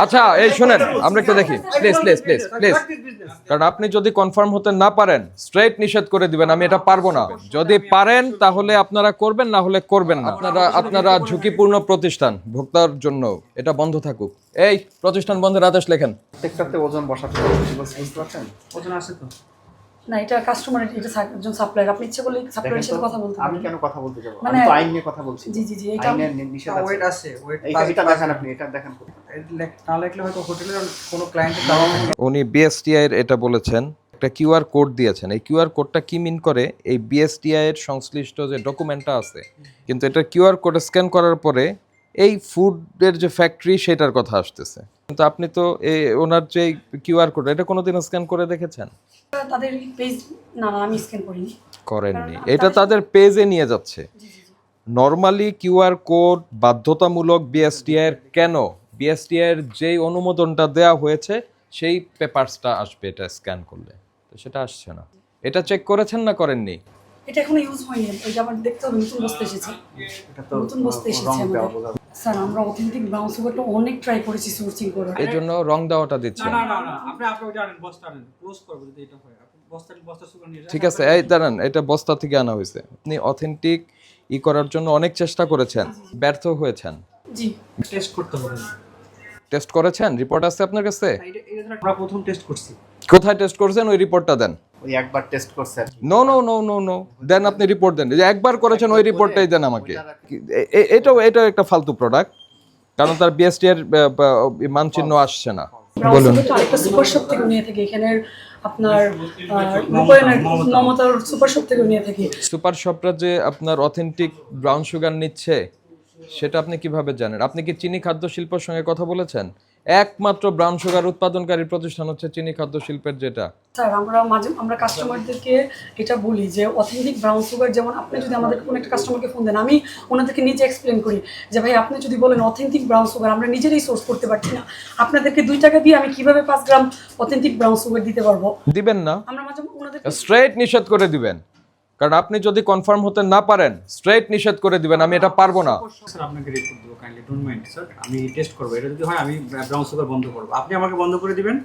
আচ্ছা এই শুনেন আমরা একটু দেখি প্লিজ প্লিজ প্লিজ প্লিজ, কারণ আপনি যদি কনফার্ম হতে না পারেন স্ট্রেট নিষেধ করে দিবেন আমি এটা পারবো না। যদি পারেন তাহলে আপনারা করবেন, না হলে করবেন না। আপনারা ঝুঁকিপূর্ণ প্রতিষ্ঠান, ভোক্তার জন্য এটা বন্ধ থাকুক। এই প্রতিষ্ঠান বন্ধের আদেশ লেখেন। প্রত্যেকটাতে ওজন বসাতে হবে, বুঝতে পারছেন? ওজন আছে তো না, এটা কাস্টমার, এটা একজন সাপ্লায়ার, আপনি ইচ্ছে করলে সাপ্লায়ারের সাথে কথা বলতে আমি পারেন। কেন কথা বলতে যাব? মানে আমি তো আইন নিয়ে কথা বলছি। জি জি জি, এটা আইনের নিষেধ আছে। ওয়েট আছে, ওয়েট এটা দেখেন আপনি, এটা দেখেন। না লিখলে হয়তো হোটেলের কোনো ক্লায়েন্টের দাম। উনি বিএসটিআই এর এটা বলেছেন, একটা কিউআর কোড দিয়েছেন। এই কিউআর কোডটা কি মিন করে? এই বিএসটিআই এর সংশ্লিষ্ট যে ডকুমেন্টটা আছে, কিন্তু এটা কিউআর কোড স্ক্যান করার পরে এই ফুডের যে ফ্যাক্টরি সেটার কথা আসতেছে। কিন্তু আপনি তো এই ওনার যে কিউআর কোড এটা কোনোদিন স্ক্যান করে দেখেছেন? তাদের পেজ না না আমি স্ক্যান করিনি। করেননি। এটা তাদের পেজে নিয়ে যাচ্ছে। নরমালি কিউআর কোড বাধ্যতামূলক বিএসটিআই এর কেন? বিএসটিআই এর যেই অনুমোদনটা দেওয়া হয়েছে সেই পেপারসটা আসবে এটা স্ক্যান করলে, তো সেটা আসছে না। এটা চেক করেছেন না করেননি? এটা এখনো ইউজ হয়নি, এটা আমার দেখতে হবে। নতুন বস্তা এসেছে, এটা তো নতুন বস্তা এসেছে আমাদের। স্যার আমরা অথেন্টিক ব্রাউন সুগারটা অনেক ট্রাই করেছি সোর্সিং করে, এই জন্য রং দেওয়াটা দিচ্ছে। না না না আপনি জানেন বস্তা আনেন, ক্লোজ করব যদি এটা হয়। আপনি বস্তা সুগার নিয়ে যান। ঠিক আছে, এই দাঁড়ান, এটা বস্তা থেকে আনা হয়েছে। আপনি অথেন্টিক করার জন্য অনেক চেষ্টা করেছেন, ব্যর্থ হয়েছেন। জি টেস্ট করতে হবে। টেস্ট করেছেন? রিপোর্ট আছে আপনার কাছে? আমরা প্রথম টেস্ট করছি। কোথায় টেস্ট করেছেন? ওই রিপোর্টটা দেন। ওই একবার টেস্ট করছেন। No no no no no, then আপনি রিপোর্ট দেন। যে একবার করেছেন ওই রিপোর্টটাই দেন আমাকে। এটাও একটা ফালতু প্রোডাক্ট, কারণ তার বিএসটি এর মানচিহ্ন আসছে না। বলুন। আরেকটা সুপার শপ থেকে নিয়ে থাকি, এখানের আপনার রূপায়ণের মমতার সুপার শপ থেকে নিয়ে থাকি। সুপার শপটা যে আপনার অথেন্টিক ব্রাউন সুগার নিচ্ছে সেটা আপনি কিভাবে জানেন? আপনি কি চিনি খাদ্য শিল্পের সঙ্গে কথা বলেছেন? একমাত্র ব্রাউন সুগার উৎপাদনকারী প্রতিষ্ঠান হচ্ছে চিনি খাদ্য শিল্পের। যেটা স্যার আমরা কাস্টমারদেরকে এটা বলি যে অথেন্টিক ব্রাউন সুগার, যেমন আপনি যদি আমাদেরকে কোনো একটা কাস্টমারকে ফোন দেন, আমি ওনাদেরকে নিজে এক্সপ্লেন করি যে ভাই আপনি যদি বলেন অথেন্টিক ব্রাউন সুগার, আমরা নিজেরাই সোর্স করতে পারছি না, আপনাদেরকে 2 টাকা দিয়ে আমি কিভাবে 5 গ্রাম অথেন্টিক ব্রাউন সুগার দিতে পারবো? দিবেন না, আমরা মাঝে ওনাদের স্ট্রেট নিষেধ করে দিবেন। কারণ আপনি যদি কনফার্ম হতে না পারেন স্ট্রেট নিষেধ করে দিবেন আমি এটা পারবো না। স্যার আপনাকে রিপোর্ট দেবো, কাইন্ডলি ডোন্ট মাইন্ড স্যার। আমি টেস্ট করব, এটা যদি হয় আমি ব্রাউন সুগার বন্ধ করব। আপনি আমাকে বন্ধ করে দিবেন,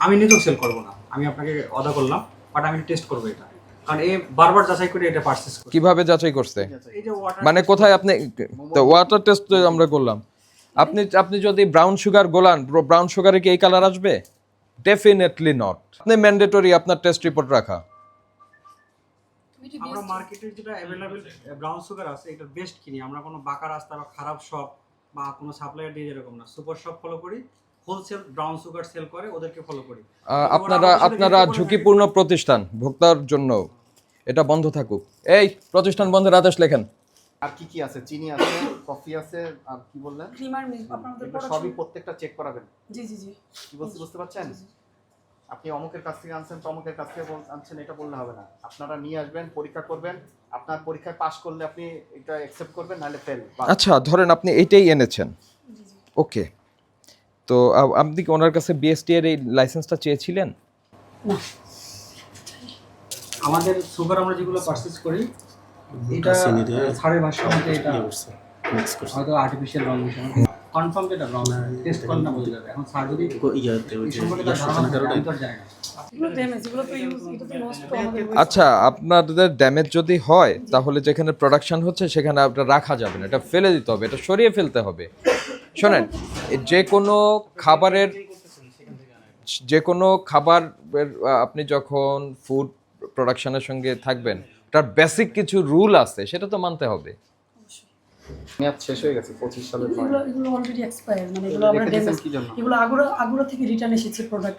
আমি নিজেও সেল করব না। আমি আপনাকে অর্ডার করলাম, বাট আমি টেস্ট করব এটা, কারণ এই বারবার যাচাই করে এটা পারচেজ করব। কিভাবে যাচাই করছে? এই যে ওয়াটার, মানে কোথায় আপনি ওয়াটার টেস্ট আমরা করলাম। আপনি যদি ব্রাউন সুগার গোলান, ব্রাউন সুগারে কি এই কালার আসবে? Definitely not. আপনি ম্যান্ডেটরি আপনার টেস্ট রিপোর্ট রাখা। আমরা মার্কেটে যেটা अवेलेबल ব্রাউন সুগার আছে এটা বেস্ট কিনি। আমরা কোনো বাঁকা রাস্তা বা খারাপ শপ বা কোনো সাপ্লায়ার দিয়ে এরকম না, সুপার শপ ফলো করি, হোলসেল ব্রাউন সুগার সেল করে ওদেরকে ফলো করি। আপনারা ঝুঁকিপূর্ণ প্রতিষ্ঠান, ভোক্তার জন্য এটা বন্ধ থাকুক। এই প্রতিষ্ঠান বন্ধের আদেশ লেখেন। আর কি কি আছে? চিনি আছে, কফি আছে, আর কি বললেন? ক্রিমার মিল্ক আপনাদের এটা সবই প্রত্যেকটা চেক করাবেন। জি জি জি কি বুঝতে পারছেন? আপনি অমুকের কাছ থেকে আনছেন, তমুকের কাছ থেকে আনছেন, এটা বললে হবে না। আপনারা নিয়ে আসবেন, পরীক্ষা করবেন। আপনার পরীক্ষায় পাস করলে আপনি এটা অ্যাকসেপ্ট করবেন, নাহলে ফেল। আচ্ছা ধরেন আপনি এইটাই এনেছেন, ওকে, তো আপনি কি ওনার কাছে বিএসটি এর এই লাইসেন্সটা চেয়েছিলেন? না, আমাদের সুগার আমরা যেগুলো পারচেজ করি এটা ছাড়ের ভাষা মধ্যে এটা মিক্স করছে, হয়তো আর্টিফিশিয়াল রং মিশানো। কনফার্ম যেটা রং টেস্ট করলে না বোঝা যাবে। এখন স্যার যদি আচ্ছা আপনাদের ড্যামেজ যদি হয় তাহলে যেখানে প্রোডাকশন হচ্ছে সেখানে আপনার রাখা যাবে না, এটা ফেলে দিতে হবে, এটা সরিয়ে ফেলতে হবে। শোনেন, যে কোনো খাবার আপনি যখন ফুড প্রোডাকশনের সঙ্গে থাকবেন তার বেসিক কিছু রুল আছে, সেটা তো মানতে হবে। মেয়াদ শেষ হয়ে গেছে 25 সালের পরে। এগুলো অলরেডি এক্সপায়ার, মানে এগুলো আমরা ড্যামেজ, এগুলো আগুরা থেকে রিটার্ন এসেছে প্রোডাক্ট।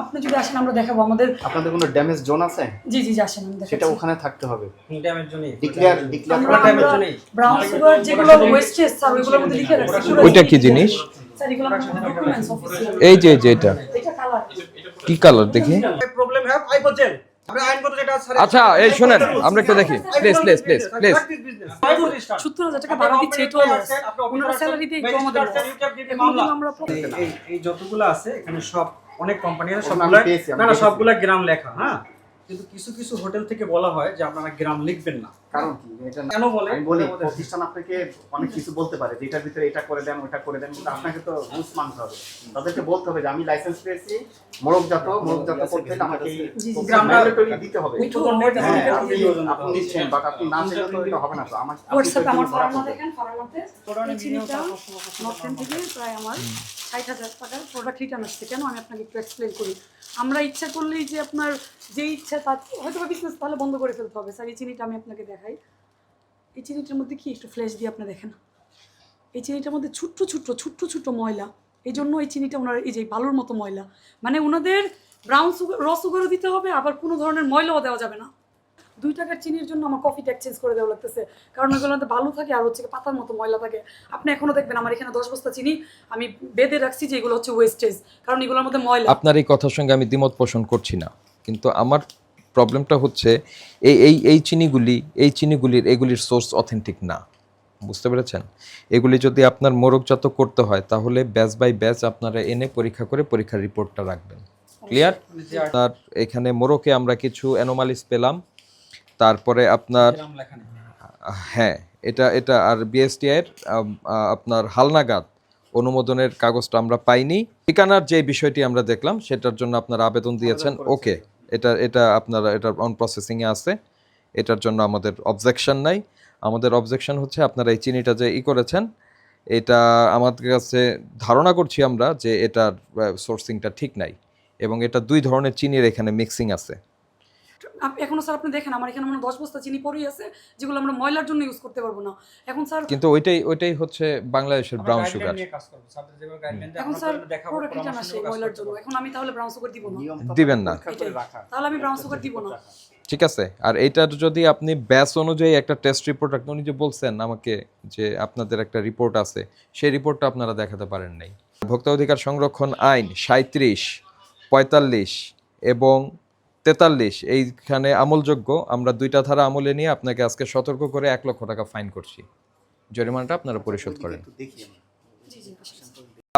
আপনি যদি আসেন আমরা দেখাবো। আপনাদের কোনো ড্যামেজ জোন আছে? জি জি আসেন, আমি দেখাচ্ছি। সেটা ওখানে থাকতে হবে। ড্যামেজ জোনে ডিক্লেয়ার আমরা ড্যামেজ জোনে ব্রাউন সুগার যেগুলো ওয়েস্টেজ স্যার ওইগুলোর মধ্যে লিখে রাখছি। ওইটা কি জিনিস? স্যার এগুলো আমাদের ডকুমেন্টস অফিসিয়াল। এই যে এটা এটা কালার, কি কালার দেখি? প্রবলেম হ্যাভ আই বলছেন আমরা আইনগত যেটা আছে। আচ্ছা এই শুনেন আমরা একটু দেখি প্লিজ প্লিজ প্লিজ প্লিজ। 70,000 টাকা ভাড়া দিচ্ছে, এটাও ওনারা স্যালারি দিয়ে একটু আমাদের আমরা এই যতগুলো আছে এখানে সব অনেক কোম্পানি আছে, সবগুলা না না সবগুলা গ্রাম লেখা। হ্যাঁ কিন্তু কিছু কিছু হোটেল থেকে বলা হয় যে আপনারা গ্রাম লিখবেন না। কারণ কি এটা কেন বলে? আমি বলি প্রতিষ্ঠান আপনাকে অনেক কিছু বলতে পারে যে এটার ভিতরে এটা করে দেন ওটা করে দেন, কিন্তু আপনাকে তো রুলস মানতে হবে। তাদেরকে বলতে হবে যে আমি লাইসেন্স পেয়েছি মোরগজাত করতে হলে আমাকে এই ল্যাবরেটরি দিতে হবে। হ্যাঁ, আপনি নিচ্ছেন বাট আপনি না চাইলে তো এটা হবে না। তো আমার হোয়াটসঅ্যাপে আমার ফার্মা দেখেন, ফার্মাতে এই চিনিটা নর্থেন থেকে প্রায় আমার ৬০,০০০ টাকার প্রোডাক্ট রিটার্ন আসছে। কেন আমি আপনাকে একটু এক্সপ্লেন করি। আমরা ইচ্ছা করলেই যে আপনার যে ইচ্ছা তার হয়তো বিজনেস তাহলে বন্ধ করে ফেলতে হবে। স্যার এই চিনিটা আমি আপনাকে দেখাই। এই চিনিটার মধ্যে কি একটু ফ্ল্যাশ দিয়ে আপনি দেখেন, এই চিনিটার মধ্যে ছোট্ট ছোট্ট ময়লা। এই জন্য এই চিনিটা ওনার এই যে বালুর মতো ময়লা, মানে ওনাদের ব্রাউন সুগার র সুগারও দিতে হবে, আবার কোনো ধরনের ময়লাও দেওয়া যাবে না। 2 টাকার চিনির জন্য আমার কফিটা এক্সচেঞ্জ করে দেওয়া লাগতেছে, কারণ ওগুলোতে বালু থাকে আর হচ্ছে পাতার মতো ময়লা থাকে। আপনি এখনো দেখবেন আমার এখানে 10 বস্তা চিনি আমি বেঁধে রাখছি যে এগুলো হচ্ছে ওয়েস্টেজ, কারণ এগুলোর মধ্যে ময়লা। আপনার এই কথার সঙ্গে আমি দ্বিমত পোষণ করছি না, কিন্তু আমার প্রবলেমটা হচ্ছে এই চিনিগুলির এগুলির সোর্স অথেন্টিক না, বুঝতে পেরেছেন? এগুলি যদি আপনার মোরগজাত করতে হয় তাহলে ব্যাচ বাই ব্যাচ আপনারা এনে পরীক্ষা করে পরীক্ষার রিপোর্টটা রাখবেন। ক্লিয়ার? তার এখানে মোরকে আমরা কিছু অ্যানোমালিস পেলাম, তারপরে আপনার গ্রাম লেখা নেই। হ্যাঁ এটা আর বিএসটিআই এর আপনার হালনাগাদ অনুমোদনের কাগজটা আমরা পাইনি। ঠিকানার যে বিষয়টি আমরা দেখলাম সেটার জন্য আপনারা আবেদন দিয়েছেন, ওকে, এটা আপনারা এটা অন প্রসেসিংয়ে আছে, এটার জন্য আমাদের অবজেকশন নাই। আমাদের অবজেকশন হচ্ছে আপনারা এই চিনিটা যে করেছেন এটা আমাদের কাছে ধারণা করছি আমরা যে এটার সোর্সিংটা ঠিক নাই, এবং এটা 2 ধরনের চিনির এখানে মিক্সিং আছে। এখনো স্যার আপনি দেখেন আমার এখানে মনে হয় 10 বস্তা চিনি পড়েই আছে, যেগুলো আমরা ময়লার জন্য ইউজ করতে পারবো না। এখন স্যার কিন্তু ওইটাই হচ্ছে বাংলাদেশের ব্রাউন সুগার। এখন স্যার প্রোডাক্ট রিটার্ন আসে ময়লার জন্য, এখন আমি তাহলে ব্রাউন সুগার দিব না, দিবেন না, তাহলে আমি ব্রাউন সুগার দিব না। ঠিক আছে? আর এইটার যদি আপনি ব্যাচ অনুযায়ী একটা টেস্ট রিপোর্ট রাখতেন, উনি যে বলছেন আমাকে যে আপনাদের একটা রিপোর্ট আছে, সেই রিপোর্টটা আপনারা দেখাতে পারেন নাই। ভোক্তা অধিকার সংরক্ষণ আইন 37, 45 এবং 43 এইখানে আমলযোগ্য। আমরা 2টা ধারা আমলে নিয়ে আপনাকে আজকে সতর্ক করে 1 লক্ষ টাকা ফাইন করছি। জরিমানাটা আপনারা পরিশোধ করেন।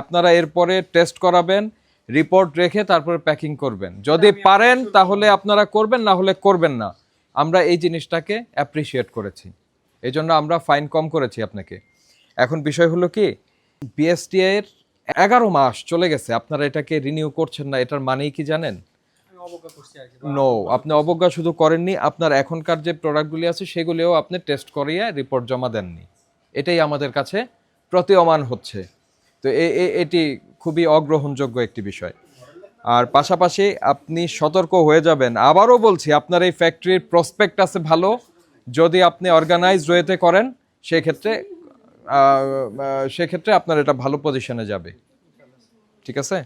আপনারা এরপরে টেস্ট করাবেন, রিপোর্ট রেখে তারপরে প্যাকিং করবেন। যদি পারেন তাহলে আপনারা করবেন, না হলে করবেন না। আমরা এই জিনিসটাকে অ্যাপ্রিসিয়েট করেছি, এই জন্য আমরা ফাইন কম করেছি আপনাকে। এখন বিষয় হলো কি, বিএসটিআই এর 11 মাস চলে গেছে, আপনারা এটাকে রিনিউ করছেন না, এটার মানেই কি জানেন? নো, আপনি অবজ্ঞা শুধু করেননি, আপনার এখনকার যে প্রোডাক্টগুলি আছে সেগুলিও আপনি টেস্ট করিয়ে রিপোর্ট জমা দেননি। এটাই আমাদের কাছে প্রতীয়মান হচ্ছে। তো এটি খুবই অগ্রহণযোগ্য একটি বিষয়। আর পাশাপাশি আপনি সতর্ক হয়ে যাবেন। আবারও বলছি, আপনার এই ফ্যাক্টরির প্রসপেক্ট আছে ভালো, যদি আপনি অর্গানাইজড ওয়েতে করেন সেক্ষেত্রে আপনার এটা ভালো পজিশনে যাবে। ঠিক আছে?